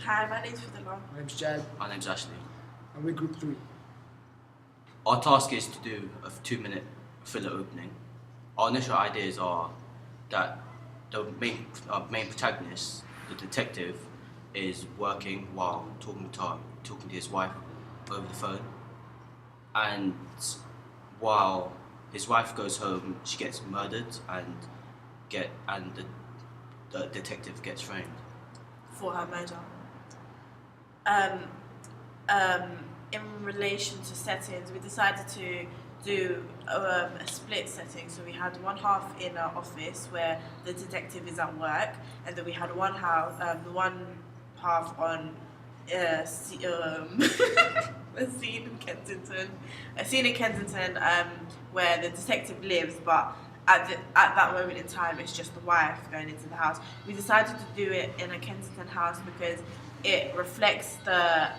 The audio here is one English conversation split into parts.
Hi, my name's Fidela. My name's Jad, My name's Ashley. and we're Group 3. Our task is to do a 2-minute thriller opening. Our initial ideas are that the main protagonist, the detective, is working while talking to his wife over the phone, and while his wife goes home, she gets murdered, and the detective gets framed. For her murder. In relation to settings, we decided to do a split setting. So we had one half in our office where the detective is at work, and then we had one half on a scene in Kensington, where the detective lives, but at that moment in time, it's just the wife going into the house. We decided to do it in a Kensington house because it reflects the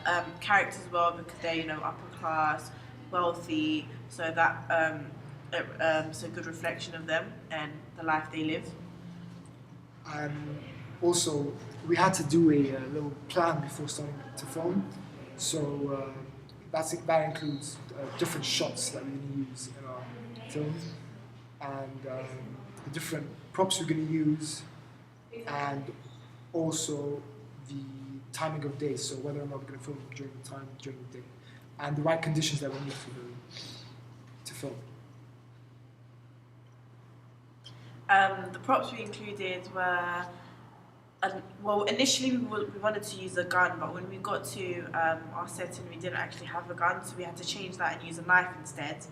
characters well, because they're upper class, wealthy, so that it's a good reflection of them and the life they live. Also, we had to do a little plan before starting to film. So that includes different shots that we're going to use in our film, and the different props we're going to use, and also the timing of day, so whether or not we're going to film during the day, and the right conditions that we need to film. The props we included were, initially we wanted to use a gun, but when we got to our setting, we didn't actually have a gun, so we had to change that and use a knife instead.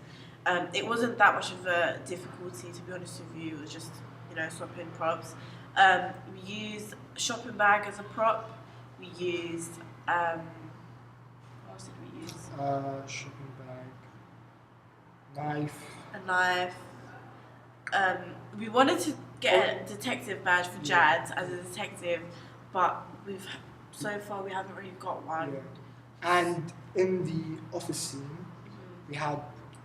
It wasn't that much of a difficulty, to be honest with you. It was just swapping props. We used a shopping bag as a prop. We used what else did we use? Shopping bag, knife. A knife. We wanted to get a detective badge for Jad as a detective, but so far we haven't really got one. Yeah. And in the office scene, we had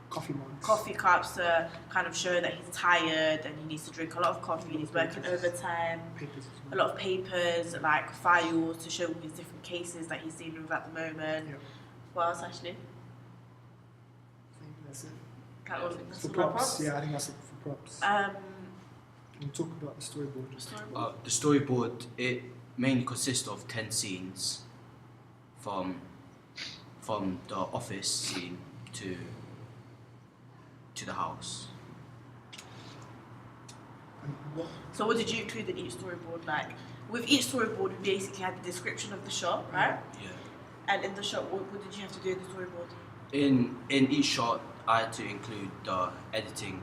coffee mugs. Coffee cups to kind of show that he's tired and he needs to drink a lot of coffee. He's working overtime. Papers. A lot of papers, like files to show all his different cases that he's dealing with at the moment. Yeah. What else, Ashley? I think that's it. That's For all our props, yeah, I think that's it for props. Can you talk about the storyboard? The storyboard, it mainly consists of 10 scenes from the office scene to the house. So what did you include in each storyboard? Like, with each storyboard, we basically had the description of the shot, right? Yeah. And in the shot, what did you have to do in the storyboard? In each shot, I had to include the editing,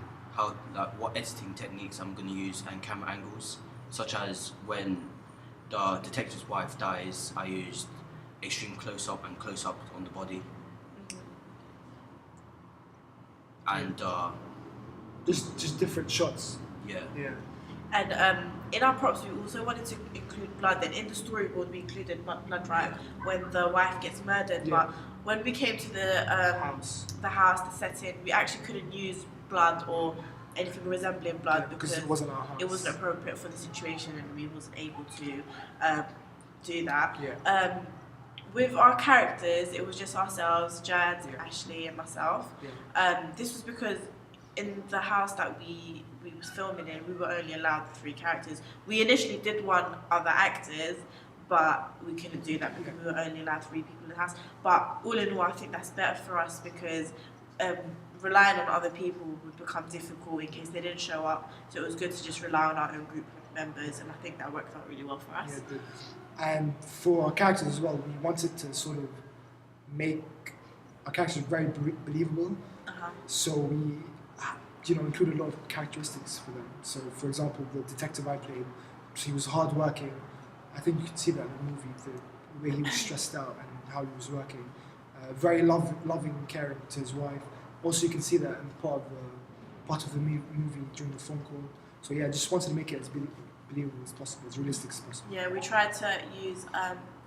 what editing techniques I'm going to use, and camera angles, such as when the detective's wife dies, I used extreme close-up and close-up on the body. And just different shots. yeah. And in our props, we also wanted to include blood. Then in the storyboard, we included blood, right, when the wife gets murdered. Yeah. But when we came to the house, the setting, we actually couldn't use blood or anything resembling blood because it wasn't our house. It wasn't appropriate for the situation, and we wasn't able to do that. Yeah. With our characters, it was just ourselves, Jad, Ashley, and myself. Yeah. This was because in the house that we was filming in, we were only allowed 3 characters. We initially did want other actors, but we couldn't do that because we were only allowed 3 people in the house. But all in all, I think that's better for us because relying on other people would become difficult in case they didn't show up. So it was good to just rely on our own group of members, and I think that worked out really well for us. Yeah, it did. And for our characters as well, we wanted to sort of make our characters very believable. So we included a lot of characteristics for them. So for example, the detective I played, he was hardworking. I think you can see that in the movie, the way he was stressed out and how he was working. Very loving and caring to his wife. Also, you can see that in part of the movie during the phone call. So yeah, I just wanted to make it as believable as possible, as realistic as possible. Yeah, we tried to use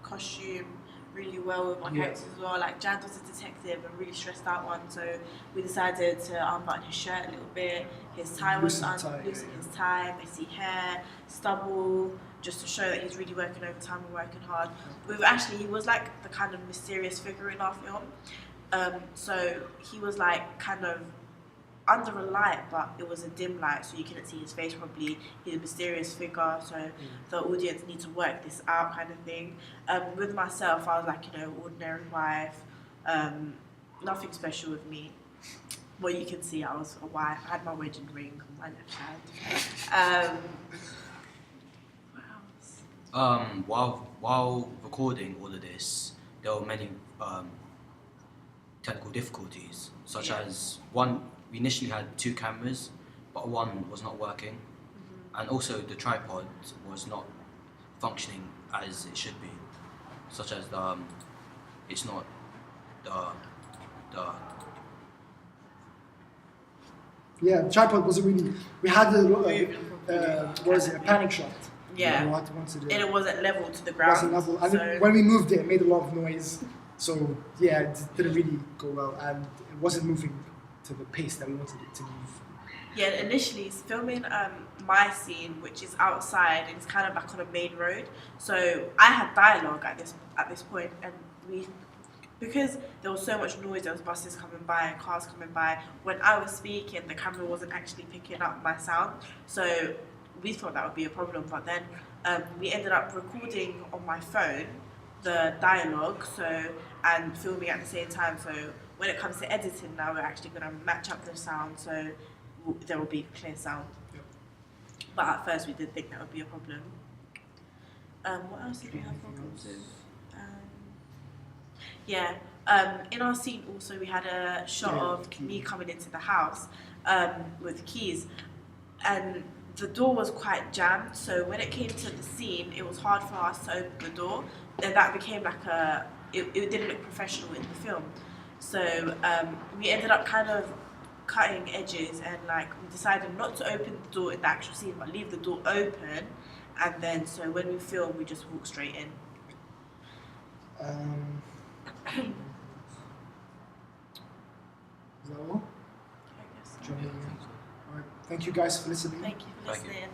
costume really well with my characters as well. Like Jad was a detective and really stressed out one, so we decided to unbutton his shirt a little bit. His tie was loosen his tie, messy hair, stubble. just to show that he's really working overtime and working hard. He was like the kind of mysterious figure in our film. So he was like kind of under a light, but it was a dim light, so you couldn't see his face properly. He's a mysterious figure, so the audience need to work this out, kind of thing. With myself, I was like, ordinary wife, nothing special with me. Well, you can see I was a wife. I had my wedding ring on my left hand. What else? While recording all of this, there were many technical difficulties, such as one. We initially had 2 cameras, but one was not working, and also the tripod was not functioning as it should be, such as it's not the Yeah, the tripod wasn't really. We had a panic shot. Yeah, and it wasn't level to the ground. It wasn't level, and when we moved it, it made a lot of noise. So yeah, it didn't really go well, and it wasn't moving to the pace that we wanted it to move. Yeah, initially it's filming my scene, which is outside, and it's kind of like on a main road. So I had dialogue at this point, and because there was so much noise, there was buses coming by, cars coming by. When I was speaking, the camera wasn't actually picking up my sound, so we thought that would be a problem. But then we ended up recording on my phone the dialogue, and filming at the same time. So when it comes to editing now, we're actually going to match up the sound, so there will be clear sound. Yep. But at first we did think that would be a problem. What else did we have problems with? In our scene also we had a shot of me coming into the house with keys, and the door was quite jammed, so when it came to the scene it was hard for us to open the door, and that became like it didn't look professional in the film. So we ended up kind of cutting edges, and we decided not to open the door in the actual scene, but leave the door open, and then so when we film, we just walk straight in. Is that all? I guess. Alright, thank you guys for listening. Thank you for Thank you. listening.